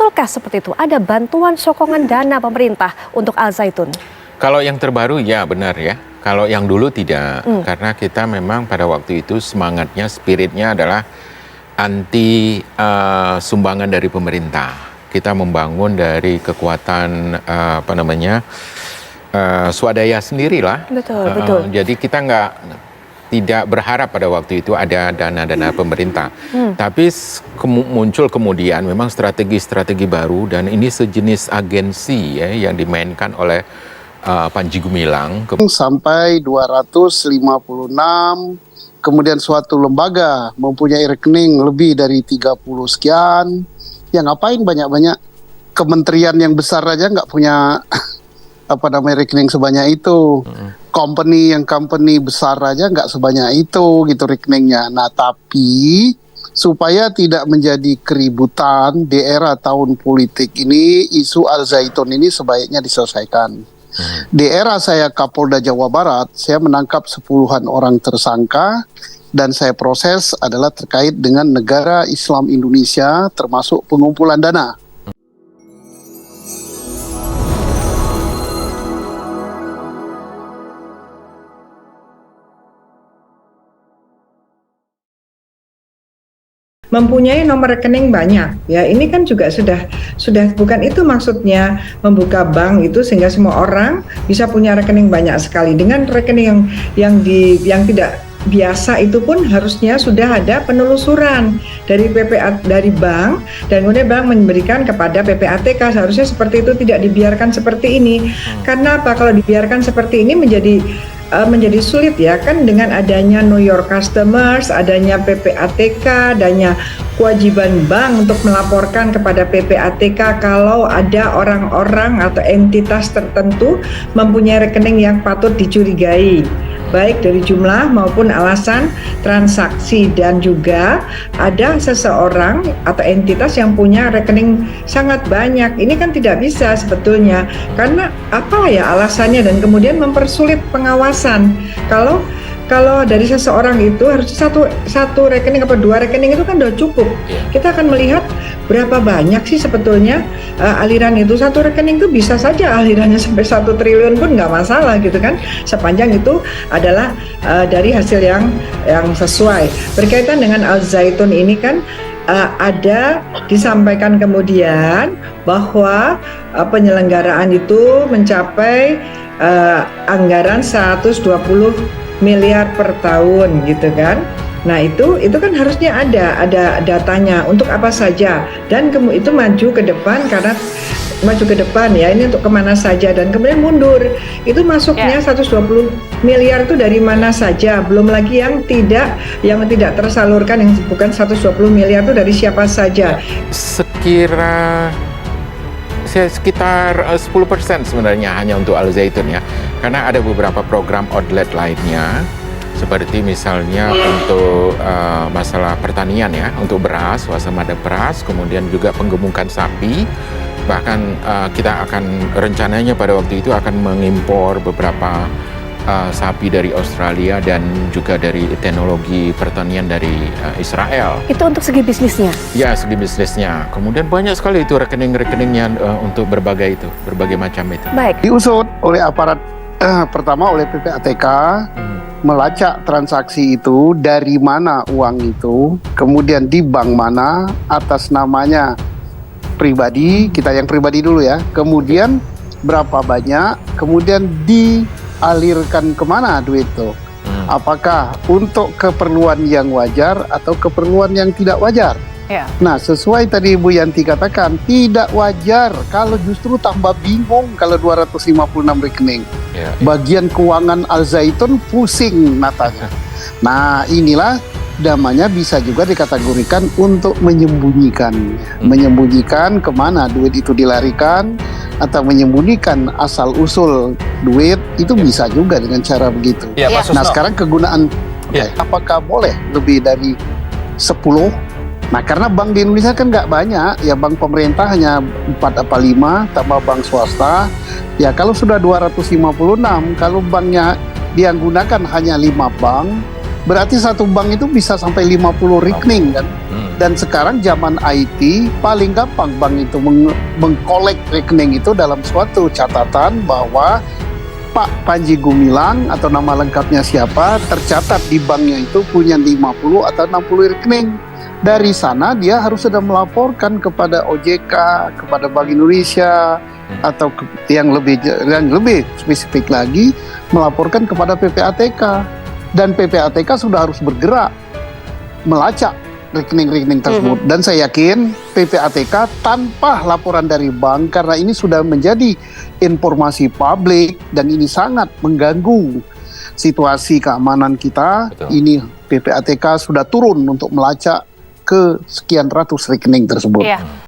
betulkah seperti itu? Ada bantuan sokongan dana pemerintah untuk Al Zaitun? Kalau yang terbaru ya benar ya. Kalau yang dulu tidak. Karena kita memang pada waktu itu semangatnya, spiritnya adalah anti sumbangan dari pemerintah. Kita membangun dari kekuatan swadaya sendirilah. Betul. Jadi kita tidak berharap pada waktu itu ada dana-dana pemerintah. Tapi muncul kemudian memang strategi-strategi baru dan ini sejenis agensi ya, yang dimainkan oleh Panji Gumilang. Sampai 256, kemudian suatu lembaga mempunyai rekening lebih dari 30 sekian. Ya ngapain banyak-banyak kementerian yang besar aja nggak punya rekening sebanyak itu. Company besar aja nggak sebanyak itu gitu rekeningnya. Nah tapi supaya tidak menjadi keributan di era tahun politik ini, isu Al Zaitun ini sebaiknya diselesaikan. Di era saya Kapolda Jawa Barat, saya menangkap 10-an orang tersangka dan saya proses adalah terkait dengan negara Islam Indonesia termasuk pengumpulan dana. Mempunyai nomor rekening banyak ya, ini kan juga sudah bukan itu maksudnya membuka bank itu sehingga semua orang bisa punya rekening banyak sekali. Dengan rekening yang tidak biasa itu pun harusnya sudah ada penelusuran dari dari bank dan kemudian bank memberikan kepada PPATK. Seharusnya seperti itu, tidak dibiarkan seperti ini. Karena apa? Kalau dibiarkan seperti ini menjadi sulit ya kan, dengan adanya Know Your Customers, adanya PPATK, adanya kewajiban bank untuk melaporkan kepada PPATK kalau ada orang-orang atau entitas tertentu mempunyai rekening yang patut dicurigai, baik dari jumlah maupun alasan transaksi, dan juga ada seseorang atau entitas yang punya rekening sangat banyak. Ini kan tidak bisa sebetulnya, karena apa ya alasannya, dan kemudian mempersulit pengawasan. Kalau dari seseorang itu harus satu rekening atau 2 rekening itu kan udah cukup. Kita akan melihat berapa banyak sih sebetulnya aliran itu. Satu rekening itu bisa saja alirannya sampai 1 triliun pun nggak masalah gitu kan, sepanjang itu adalah dari hasil yang sesuai. Berkaitan dengan Al Zaitun ini kan ada disampaikan kemudian bahwa penyelenggaraan itu mencapai anggaran 120 miliar per tahun gitu kan. Nah itu kan harusnya ada datanya untuk apa saja, dan itu maju ke depan ya, ini untuk kemana saja, dan kemudian mundur itu masuknya 120 miliar itu dari mana saja, belum lagi yang tidak tersalurkan, yang bukan 120 miliar itu dari siapa saja. Sekitar 10% sebenarnya hanya untuk Al Zaitun ya, karena ada beberapa program outlet lainnya seperti misalnya untuk masalah pertanian ya, untuk beras, swasembada beras, kemudian juga penggemukan sapi. Bahkan kita akan rencananya pada waktu itu akan mengimpor beberapa sapi dari Australia dan juga dari teknologi pertanian dari Israel. Itu untuk segi bisnisnya? Ya, segi bisnisnya. Kemudian banyak sekali itu rekening-rekeningnya untuk berbagai macam itu. Baik. Diusut oleh aparat pertama oleh PPATK, melacak transaksi itu, dari mana uang itu, kemudian di bank mana, atas namanya pribadi, kita yang pribadi dulu ya, kemudian berapa banyak, kemudian dialirkan kemana duit itu. Apakah untuk keperluan yang wajar atau keperluan yang tidak wajar. Nah sesuai tadi Bu Yanti katakan, tidak wajar, kalau justru tambah bingung kalau 256 rekening. Bagian keuangan Al Zaitun pusing natanya. Nah inilah namanya bisa juga dikategorikan untuk menyembunyikan kemana duit itu dilarikan, atau menyembunyikan asal-usul duit itu bisa juga dengan cara begitu. Nah sekarang kegunaan apakah boleh lebih dari 10? Nah karena bank di Indonesia kan nggak banyak ya, bank pemerintah hanya 4 atau 5 tambah bank swasta ya. Kalau sudah 256, kalau banknya dia gunakan hanya 5 bank, Berarti satu bank itu bisa sampai 50 rekening kan. Dan sekarang zaman IT paling gampang bank itu mengkolek rekening itu dalam suatu catatan bahwa Pak Panji Gumilang atau nama lengkapnya siapa tercatat di banknya itu punya 50 atau 60 rekening. Dari sana dia harus sudah melaporkan kepada OJK, kepada Bank Indonesia, atau yang lebih spesifik lagi melaporkan kepada PPATK. Dan PPATK sudah harus bergerak melacak rekening-rekening tersebut. Dan saya yakin PPATK tanpa laporan dari bank, karena ini sudah menjadi informasi publik dan ini sangat mengganggu situasi keamanan kita. Betul. Ini PPATK sudah turun untuk melacak ke sekian ratus rekening tersebut. Iya.